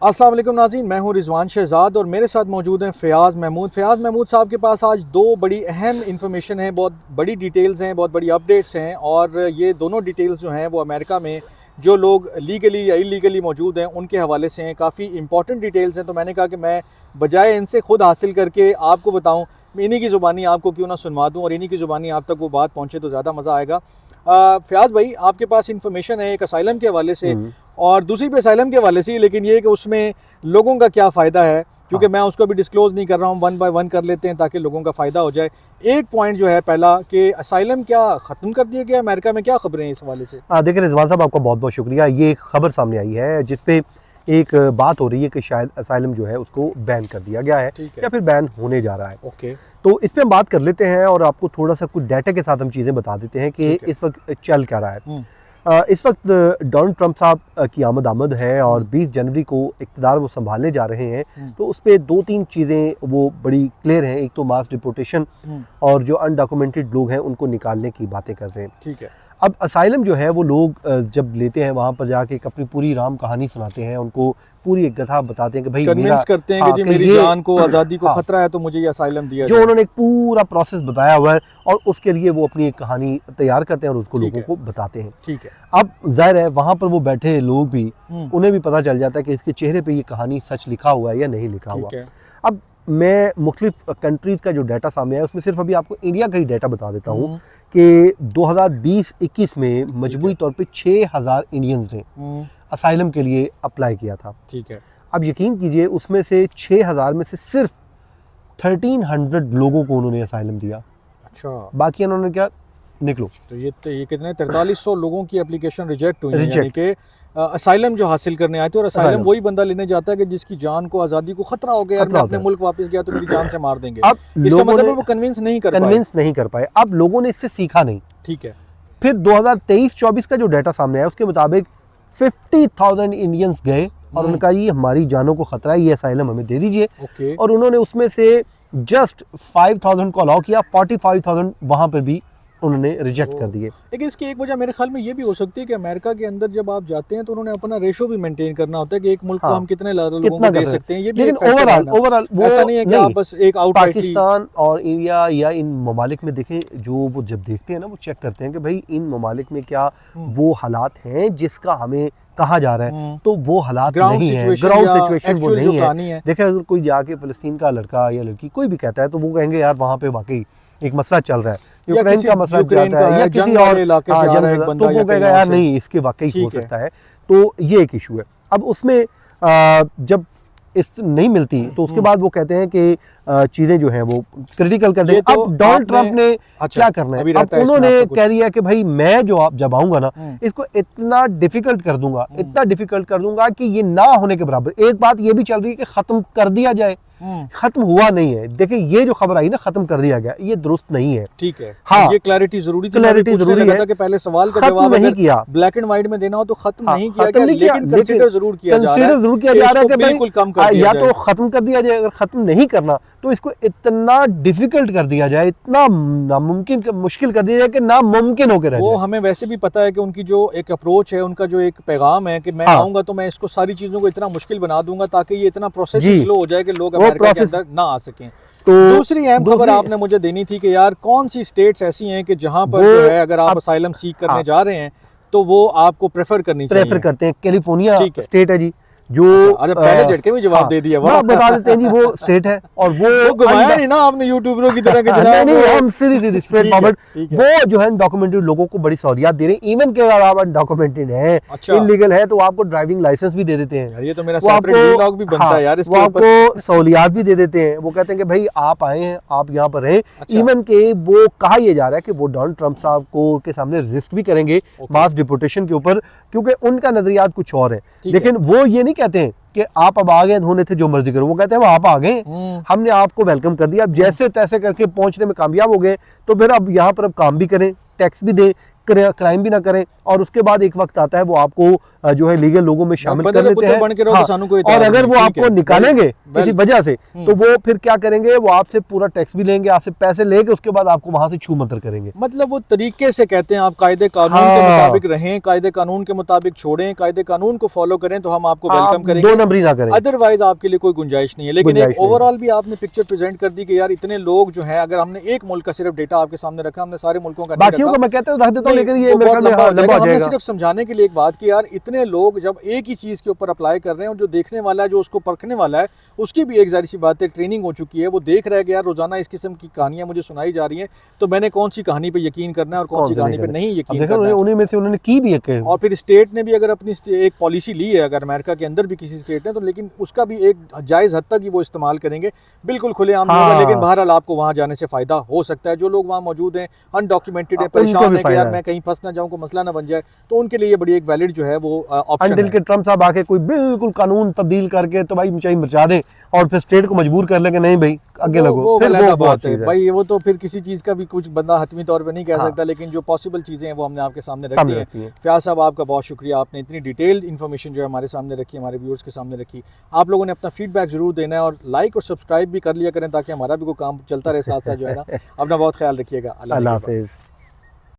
अस्सलाम वालेकुम नाज़रीन, मैं हूं रिजवान शहजाद और मेरे साथ मौजूद हैं फ़याज़ महमूद। फ़याज़ महमूद साहब के पास आज दो बड़ी अहम इन्फॉर्मेशन है, बहुत बड़ी डिटेल्स हैं, बहुत बड़ी अपडेट्स हैं। और ये दोनों डिटेल्स जो हैं वो अमेरिका में जो लोग लीगली या इलीगली मौजूद हैं उनके हवाले से हैं। काफ़ी इंपॉर्टेंट डिटेल्स हैं, तो मैंने कहा कि मैं बजाय इनसे खुद हासिल करके आपको बताऊँ, इन्हीं की ज़ुबानी आपको क्यों ना सुनवा दूँ और इन्हीं की ज़ुबानी आप तक वो बात पहुँचे तो ज़्यादा मज़ा आएगा। फ़याज़ भाई, आपके पास इन्फॉर्मेशन है एक असाइलम के हवाले से और दूसरी भी असाइलम के हवाले से, लेकिन ये कि उसमें लोगों का क्या फ़ायदा है, क्योंकि मैं उसको भी डिस्क्लोज़ नहीं कर रहा हूँ, वन बाय वन कर लेते हैं ताकि लोगों का फ़ायदा हो जाए। एक पॉइंट जो है पहला कि असाइलम क्या ख़त्म कर दिया गया अमेरिका में, क्या खबरें हैं इस हवाले से? देखिए रिजवान साहब, आपका बहुत बहुत शुक्रिया। ये खबर सामने आई है जिसपे एक बात हो रही है कि शायद असाइलम जो है उसको बैन कर दिया गया है या फिर बैन होने जा रहा है। ओके, तो इस पे हम बात कर लेते हैं और आपको थोड़ा सा कुछ डाटा के साथ हम चीज़ें बता देते हैं कि इस वक्त चल क्या रहा है। इस वक्त डोनाल्ड ट्रंप साहब की आमद है और 20 जनवरी को इक़्तिदार वो संभालने जा रहे हैं। तो उस पर दो तीन चीज़ें वो बड़ी क्लियर हैं। एक तो मास डिपोर्टेशन और जो अनडॉक्यूमेंटेड लोग हैं उनको निकालने की बातें कर रहे हैं। ठीक है। अब असाइलम जो है वो लोग जब लेते हैं वहाँ पर जाके अपनी पूरी राम कहानी सुनाते हैं, उनको पूरी एक कथा बताते हैं कि भाई कन्विंस करते हैं कि जी मेरी जान को, आज़ादी को खतरा है, तो मुझे ये असाइलम दिया जो उन्होंने एक पूरा प्रोसेस बताया हुआ है और उसके लिए वो अपनी एक कहानी तैयार करते हैं और उसको लोगों को बताते हैं। ठीक है। अब जाहिर है वहाँ पर वो बैठे लोग भी, उन्हें भी पता चल जाता है कि इसके चेहरे पे ये कहानी सच लिखा हुआ है या नहीं लिखा हुआ। अब मैं मुख्तलिफ कंट्रीज़ का जो डाटा सामने आया उसमें सिर्फ अभी आपको इंडिया का ही डाटा बता देता हूँ कि 2020-21 में मजबूरी तौर पे 6000 इंडियंस ने असाइलम के लिए अप्लाई किया था। ठीक है। अब यकीन कीजिए उसमें से 6000 में से सिर्फ 1300 लोगों को उन्होंने असाइलम दिया। अच्छा, बाकी उन्होंने क्या, निकलो। तो ये कितने 4300 लोगों की एप्लीकेशन रिजेक्ट हुई है, यानी कि असाइलम जो हासिल करने आए थे। और असाइलम वही बंदा लेने जाता है कि जिसकी जान को, आज़ादी को खतरा हो गया, मैं अपने मुल्क वापस गया तो मेरी जान से मार देंगे। अब इसका मतलब वो कन्विंस नहीं कर पाए। अब लोगों ने इससे सीखा नहीं। ठीक है। फिर 2023-24 का जो डाटा सामने आया उसके मुताबिक 50,000 इंडियंस गए और उनका ये हमारी जानों को खतरा है, ये असाइलम हमें दे दीजिए। और उन्होंने उसमें से जस्ट 5,000 को अलाउ किया, 45,000 वहां पर भी उन्होंने रिजेक्ट कर दिए। लेकिन इसकी एक वजह मेरे ख्याल में ये भी हो सकती है कि अमेरिका के अंदर जब आप जाते हैं तो उन्होंने अपना रेशो भी मेंटेन करना होता है कि एक मुल्क को हम कितने लोगों को दे सकते हैं। ये भी लेकिन ओवरऑल वो ऐसा नहीं है कि आप बस एक पाकिस्तान और इंडिया या इन ममालिक में देखें, जो वो जब देखते हैं ना वो चेक करते हैं कि भाई इन ममालिक में क्या वो हालात हैं जिसका हमें कहा जा रहा है, तो वो हालात नहीं है, ग्राउंड सिचुएशन वो नहीं है। देखें, अगर कोई जाके फ़लस्तीन का लड़का या लड़की कोई भी कहता है तो वो कहेंगे यार वहाँ पे वाकई एक मसला चल रहा है, यूक्रेन का मसला चल रहा है या किसी और इलाके से आ रहा है, तो वो कहेगा यार नहीं, इसके वाकई हो सकता है। तो ये एक इशू है। अब उसमें जब इस नहीं मिलती तो उसके बाद वो कहते हैं कि चीज़ें जो हैं वो क्रिटिकल कर देंगे। अब डोनाल्ड ट्रंप ने क्या करना है, अब उन्होंने कह दिया कि भाई मैं जो आप जब आऊंगा ना इसको इतना डिफिकल्ट कर दूंगा, इतना डिफिकल्ट कर दूंगा कि ये ना होने के बराबर। एक बात ये भी चल रही है कि खत्म कर दिया जाए, खत्म हुआ नहीं है। देखिए ये जो खबर आई ना खत्म कर दिया गया, ये दुरुस्त नहीं है। ठीक है। हाँ, ये क्लैरिटी जरूरी थी। क्लैरिटी जरूरी है कि पहले सवाल का जवाब नहीं किया, ब्लैक एंड व्हाइट में देना हो तो खत्म नहीं किया गया, लेकिन कंसीडर जरूर किया जा रहा है कि बिल्कुल कम कर दिया या तो खत्म कर दिया जाए, अगर खत्म नहीं करना तो इसको इतना डिफिकल्ट कर दिया जाए, इतना नामुमकिन मुश्किल कर दिया जाए कि नामुमकिन होकर रह जाए। वो हमें वैसे भी पता है कि उनकी जो एक अप्रोच है, उनका जो एक पैगाम है कि मैं आऊंगा तो मैं इसको सारी चीजों को इतना मुश्किल बना दूंगा ताकि ये इतना प्रोसेस स्लो हो जाए कि लोग अमेरिका के अंदर ना आ सकें। तो दूसरी अहम खबर आपने मुझे देनी थी कि यार कौन सी स्टेट्स ऐसी हैं कि जहां पर जो है अगर आप असाइलम सीक करने जा रहे हैं तो वो आपको प्रेफर करते हैं। कैलिफोर्निया स्टेट है जी, जो पहले झटके में जवाब दे दिया, बता देते हैं जी, वो स्टेट है। और वो घुमाया नहीं ना आपने यूट्यूबरों की तरह के नहीं, हम सीधी स्ट्रेट फॉरवर्ड, वो जो है डॉक्यूमेंटेड लोगों को बड़ी सहूलियत दे रहे हैं। इवन के अगर आप अनडॉक्यूमेंटेड है, इलीगल है, तो आपको ड्राइविंग लाइसेंस भी दे देते हैं। ये तो मेरा सेपरेट व्लॉग भी बनता है यार, वो आपको सहूलियत भी दे देते हैं। वो कहते हैं कि भाई आप आए हैं, आप यहाँ पर रहें। इवन के वो कहा यह जा रहा है कि वो डोनाल्ड ट्रंप साहब को के सामने रेजिस्ट भी करेंगे मास डिपोर्टेशन के ऊपर, क्योंकि उनका नजरियात कुछ और है। लेकिन वो ये नहीं कहते हैं कि आप अब आ गए, होने थे जो मर्जी करो। वो कहते हैं वो आप आ गए, हमने आपको वेलकम कर दिया, अब जैसे तैसे करके पहुंचने में कामयाब हो गए, तो फिर अब यहाँ पर अब काम भी करें, टैक्स भी दें, क्राइम भी ना करें, और उसके बाद एक वक्त आता है वो आपको जो है लीगल लोगों में शामिल कर लेते हैं। और अगर वो आपको निकालेंगे किसी वजह से, तो वो फिर क्या करेंगे, वो आपसे पूरा टैक्स भी लेंगे, आपसे पैसे लेके उसके बाद आपको वहां से छू मंतर करेंगे। मतलब वो तरीके से कहते हैं आप कायदे कानून के मुताबिक रहें, कायदे कानून के मुताबिक छोड़ें, कायदे कानून को फॉलो करें तो हम आपको वेलकम करेंगे, दो नंबरी ना करें, अदरवाइज आपके लिए कोई गुंजाइश नहीं है। लेकिन एक ओवरऑल भी आपने पिक्चर प्रेजेंट कर दी कि यार इतने लोग जो हैं, अगर हमने एक मुल्क का सिर्फ डेटा आपके सामने रखा, हमने सारे मुल्कों का बाकियों को मैं कहता हूं रख देता हूं, लेकिन ये बहुत लंबा हो जाएगा। हमने सिर्फ समझाने के लिए एक बात की यार, इतने लोग जब एक ही चीज के ऊपर अप्लाई कर रहे हैं, और जो देखने वाला है, जो उसको परखने वाला है, उसकी भी एक जाहिर सी बात है ट्रेनिंग हो चुकी है, वो देख रहा है कि यार रोजाना इस किस्म की कहानियां मुझे सुनाई जा रही हैं, तो मैंने कौन सी कहानी पे यकीन करना है और कौन सी कहानी पे नहीं यकीन करना है। उन्हीं में से उन्होंने की भी है। और फिर स्टेट ने भी अगर अपनी एक पॉलिसी ली है, अगर अमेरिका के अंदर भी किसी स्टेट ने, तो लेकिन उसका भी एक जायज़ हद तक ही वो इस्तेमाल करेंगे, बिल्कुल खुलेआम नहीं होगा। लेकिन बहरहाल आपको वहाँ जाने से फ़ायदा हो सकता है। जो लोग वहाँ मौजूद हैं, अनडॉक्यूमेंटेड है, परेशान है कि यार मैं कहीं फंस ना जाऊँ, कोई मसला ना बन जाए, तो उनके लिए ये बड़ी एक वैलिड जो है वो ऑप्शन है। के ट्रम्प साहब आके कोई बिल्कुल कानून तब्दील करके तो भाई ऊंचाई मचा दें, और फिर स्टेट को मजबूर कर ले कि नहीं भाई आगे लगो, फिर वो बात है भाई। वो तो फिर किसी चीज़ का भी कुछ बंदा हतमी तौर पे नहीं कह सकता, लेकिन जो पॉसिबल चीज़ें हैं वो हमने आपके सामने रखी हैं। फयाज साहब, आपका बहुत शुक्रिया, आपने इतनी डिटेल्ड इन्फॉर्मेशन जो है हमारे सामने रखी, हमारे व्यूअर्स के सामने रखी। आप लोगों ने अपना फीडबैक जरूर देना है, और लाइक और सब्सक्राइब भी कर लिया करें, ताकि हमारा भी कोई काम चलता रहे साथ साथ जो है ना। अपना बहुत ख्याल रखिएगा। अल्लाह हाफिज़।